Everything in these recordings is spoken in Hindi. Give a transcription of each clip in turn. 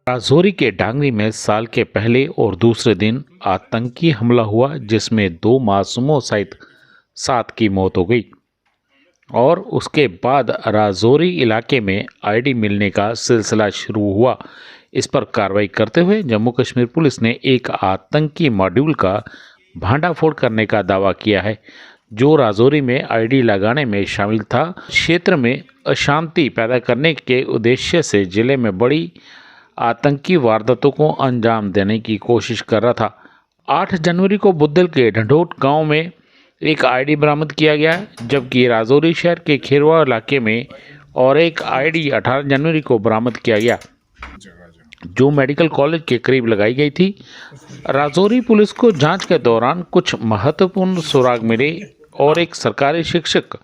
राजौरी के डांगरी में साल के पहले और दूसरे दिन आतंकी हमला हुआ जिसमें 2 मासूमों सहित 7 की मौत हो गई और उसके बाद राजौरी इलाके में आईडी मिलने का सिलसिला शुरू हुआ। इस पर कार्रवाई करते हुए जम्मू कश्मीर पुलिस ने एक आतंकी मॉड्यूल का भांडाफोड़ करने का दावा किया है जो राजौरी में आईडी लगाने में शामिल था। क्षेत्र में अशांति पैदा करने के उद्देश्य से जिले में बड़ी आतंकी वारदातों को अंजाम देने की कोशिश कर रहा था। 8 जनवरी को बुद्धल के ढंढोट गांव में एक आईडी बरामद किया गया, जबकि राजौरी शहर के खेरवा इलाके में और एक आईडी 18 जनवरी को बरामद किया गया जो मेडिकल कॉलेज के करीब लगाई गई थी। राजौरी पुलिस को जांच के दौरान कुछ महत्वपूर्ण सुराग मिले और एक सरकारी शिक्षक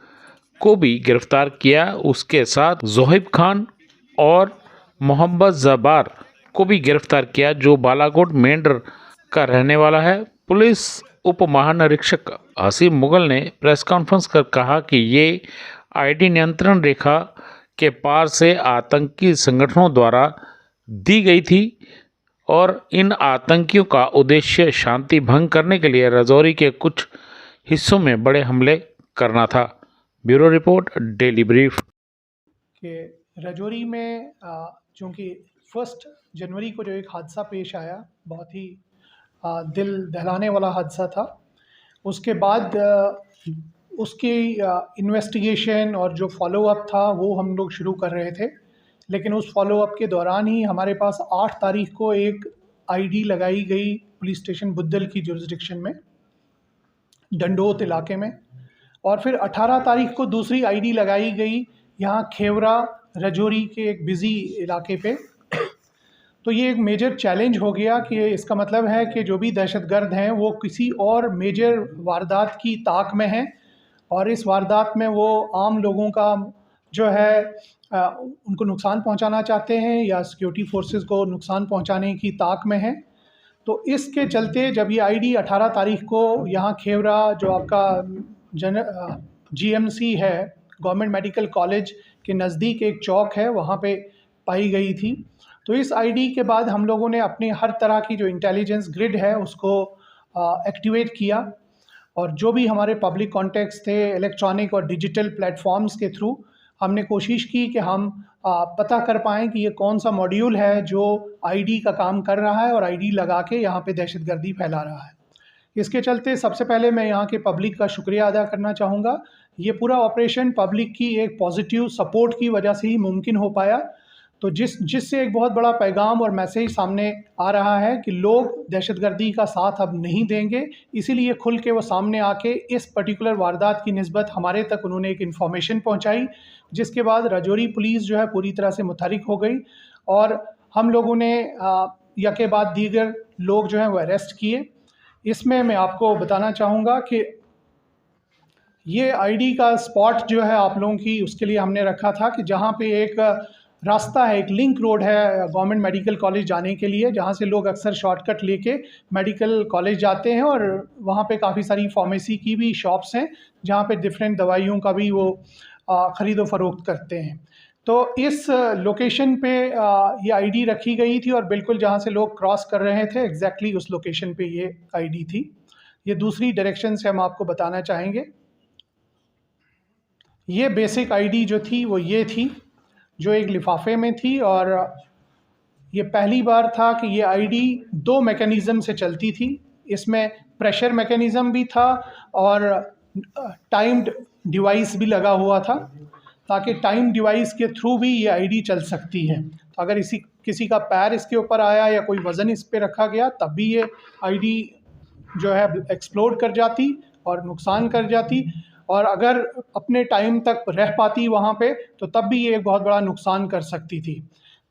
को भी गिरफ्तार किया। उसके साथ जोहिब खान और मोहम्मद जबार को भी गिरफ्तार किया जो बालाकोट मेंढर का रहने वाला है। पुलिस उप महानिरीक्षक हसीब मुगल ने प्रेस कॉन्फ्रेंस कर कहा कि ये आईडी नियंत्रण रेखा के पार से आतंकी संगठनों द्वारा दी गई थी और इन आतंकियों का उद्देश्य शांति भंग करने के लिए राजौरी के कुछ हिस्सों में बड़े हमले करना था। Bureau report, daily brief. कि राजौरी में चूँकि 1 जनवरी को जो एक हादसा पेश आया, बहुत ही दिल दहलाने वाला हादसा था। उसके बाद उसकी इन्वेस्टिगेशन और जो फॉलोअप था वो हम लोग शुरू कर रहे थे, लेकिन उस फॉलोअप के दौरान ही हमारे पास 8 तारीख को एक आईडी लगाई गई पुलिस स्टेशन बुद्धल की जुरिस्डिक्शन में, डंडोत इलाके में, और फिर 18 तारीख को दूसरी आईडी लगाई गई यहाँ खेवरा राजौरी के एक बिज़ी इलाके पे। तो ये एक मेजर चैलेंज हो गया कि इसका मतलब है कि जो भी दहशतगर्द हैं वो किसी और मेजर वारदात की ताक में हैं और इस वारदात में वो आम लोगों का जो है उनको नुकसान पहुंचाना चाहते हैं या सिक्योरिटी फोर्सेस को नुकसान पहुंचाने की ताक में हैं। तो इसके चलते जब ये आईडी 18 तारीख को यहाँ खेवरा जो आपका जीएमसी है, गवर्नमेंट मेडिकल कॉलेज के नज़दीक एक चौक है, वहाँ पे पाई गई थी। तो इस आईडी के बाद हम लोगों ने अपनी हर तरह की जो इंटेलिजेंस ग्रिड है उसको एक्टिवेट किया और जो भी हमारे पब्लिक कॉन्टेक्ट्स थे इलेक्ट्रॉनिक और डिजिटल प्लेटफॉर्म्स के थ्रू हमने कोशिश की कि हम पता कर पाएँ कि ये कौन सा मॉड्यूल है जो आईडी का काम कर रहा है और आईडी लगा के यहाँ पे दहशतगर्दी फैला रहा है। इसके चलते सबसे पहले मैं यहाँ के पब्लिक का शुक्रिया अदा करना चाहूँगा। ये पूरा ऑपरेशन पब्लिक की एक पॉजिटिव सपोर्ट की वजह से ही मुमकिन हो पाया। तो जिससे एक बहुत बड़ा पैगाम और मैसेज सामने आ रहा है कि लोग दहशतगर्दी का साथ अब नहीं देंगे, इसीलिए खुल के वो सामने आके इस पर्टिकुलर वारदात की निस्बत हमारे तक उन्होंने एक इन्फॉर्मेशन पहुंचाई, जिसके बाद राजौरी पुलिस जो है पूरी तरह से मुतहरिक हो गई और हम लोगों ने यके बाद दीगर लोग जो हैं वो अरेस्ट किए। इसमें मैं आपको बताना चाहूँगा कि ये आईडी का स्पॉट जो है आप लोगों की उसके लिए हमने रखा था कि जहाँ पे एक रास्ता है, एक लिंक रोड है गवर्नमेंट मेडिकल कॉलेज जाने के लिए, जहाँ से लोग अक्सर शॉर्टकट लेके मेडिकल कॉलेज जाते हैं और वहाँ पे काफ़ी सारी फार्मेसी की भी शॉप्स हैं जहाँ पे डिफरेंट दवाइयों का भी वो ख़रीदो फरोख्त करते हैं। तो इस लोकेशन पे ये आईडी रखी गई थी और बिल्कुल जहाँ से लोग क्रॉस कर रहे थे एग्जैक्टली उस लोकेशन पे ये आईडी थी। ये दूसरी डायरेक्शन से हम आपको बताना चाहेंगे। ये बेसिक आईडी जो थी वो ये थी, जो एक लिफाफे में थी और ये पहली बार था कि ये आईडी 2 मैकेनिज़्म से चलती थी। इसमें प्रेशर मैकेनिज़्म भी था और टाइम्ड डिवाइस भी लगा हुआ था ताकि टाइम डिवाइस के थ्रू भी ये आईडी चल सकती है। तो अगर किसी का पैर इसके ऊपर आया या कोई वज़न इस पे रखा गया तब भी ये आईडी जो है एक्सप्लोड कर जाती और नुकसान कर जाती, और अगर अपने टाइम तक रह पाती वहाँ पे तो तब भी ये एक बहुत बड़ा नुकसान कर सकती थी।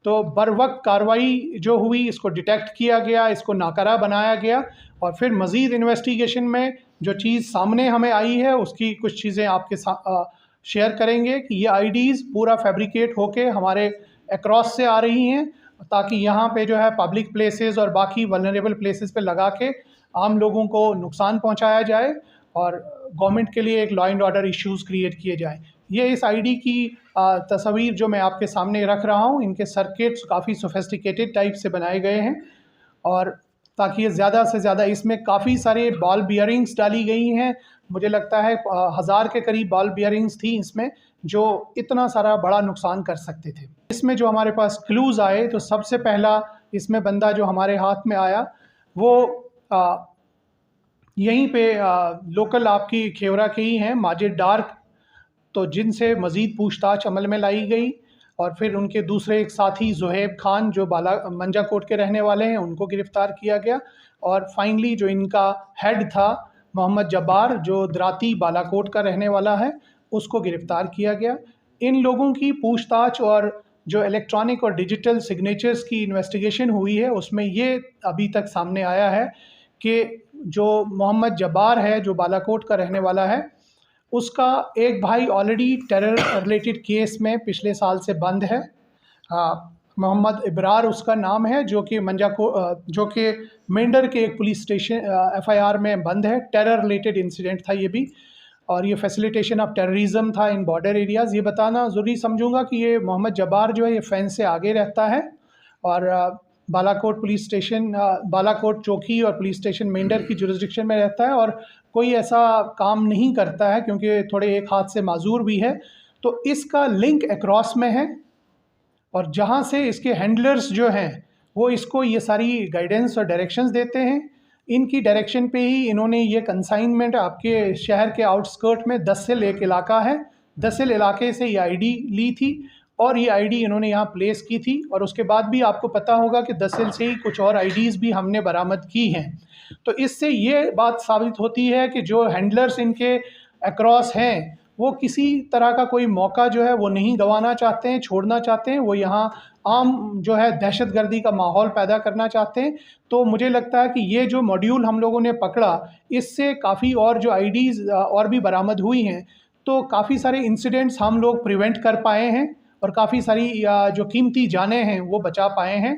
तो बरवक्त कार्रवाई जो हुई, इसको डिटेक्ट किया गया, इसको नाकारा बनाया गया और फिर मज़ीद इन्वेस्टिगेशन में जो चीज़ सामने हमें आई है उसकी कुछ चीज़ें आपके साथ शेयर करेंगे कि ये आईडीज़ पूरा फैब्रिकेट होके हमारे अक्रॉस से आ रही हैं ताकि यहाँ पे जो है पब्लिक प्लेसेस और बाकी वल्नरेबल प्लेसेस पे लगा के आम लोगों को नुकसान पहुँचाया जाए और गवर्नमेंट के लिए एक law and order issues create किए जाएँ। ये इस आईडी की तस्वीर जो मैं आपके सामने रख रहा हूँ, इनके सर्किट्स काफ़ी सोफिस्टिकेटेड टाइप से बनाए गए हैं, और ताकि ये ज़्यादा से ज़्यादा, इसमें काफ़ी सारे बॉल बियरिंग्स डाली गई हैं। मुझे लगता है 1000 के करीब बॉल बियरिंग्स थी इसमें, जो इतना सारा बड़ा नुकसान कर सकते थे। इसमें जो हमारे पास क्लूज़ आए, तो सबसे पहला इसमें बंदा जो हमारे हाथ में आया वो यहीं पे लोकल आपकी खेवरा के ही हैं, माजिद डार, तो जिनसे मज़ीद पूछताछ अमल में लाई गई। और फिर उनके दूसरे एक साथी ज़ुहैब खान जो मंजाकोट के रहने वाले हैं, उनको गिरफ़्तार किया गया। और फाइनली जो इनका हेड था मोहम्मद जब्बार, जो द्राती बालाकोट का रहने वाला है, उसको गिरफ़्तार किया गया। इन लोगों की पूछताछ और जो इलेक्ट्रॉनिक और डिजिटल सिग्नेचर्स की इन्वेस्टिगेशन हुई है, उसमें ये अभी तक सामने आया है कि जो मोहम्मद जब्बार है, जो बालाकोट का रहने वाला है, उसका एक भाई ऑलरेडी टेरर रिलेटेड केस में पिछले साल से बंद है। मोहम्मद इब्रार उसका नाम है, जो कि मेंढर के एक पुलिस स्टेशन एफआईआर में बंद है। टेरर रिलेटेड इंसिडेंट था ये भी, और ये फैसिलिटेशन ऑफ टेररिज्म था इन बॉर्डर एरियाज़। ये बताना ज़रूरी समझूंगा कि ये मोहम्मद जब्बार जो है, ये फेंस से आगे रहता है, और बालाकोट पुलिस स्टेशन, बालाकोट चौकी और पुलिस स्टेशन मेंढर की जुरिस्डिक्शन में रहता है, और कोई ऐसा काम नहीं करता है क्योंकि थोड़े एक हाथ से माजूर भी है। तो इसका लिंक अक्रॉस में है, और जहाँ से इसके हैंडलर्स जो हैं वो इसको ये सारी गाइडेंस और डायरेक्शंस देते हैं, इनकी डायरेक्शन पे ही इन्होंने ये कंसाइनमेंट आपके शहर के आउटस्कर्ट में दसिल एक इलाका है, दसिल इलाके से ये आईडी ली थी, और ये आईडी इन्होंने यहाँ प्लेस की थी। और उसके बाद भी आपको पता होगा कि दसिल से ही कुछ और आईडीज़ भी हमने बरामद की हैं। तो इससे ये बात साबित होती है कि जो हैंडलर्स इनके अक्रॉस हैं, वो किसी तरह का कोई मौका जो है वो नहीं गंवाना चाहते हैं, छोड़ना चाहते हैं। वो यहाँ आम जो है दहशतगर्दी का माहौल पैदा करना चाहते हैं। तो मुझे लगता है कि ये जो मॉड्यूल हम लोगों ने पकड़ा, इससे काफ़ी और जो आईडीज़ और भी बरामद हुई हैं, तो काफ़ी सारे इंसिडेंट्स हम लोग प्रिवेंट कर पाए हैं, और काफ़ी सारी जो कीमती जानें हैं वो बचा पाए हैं।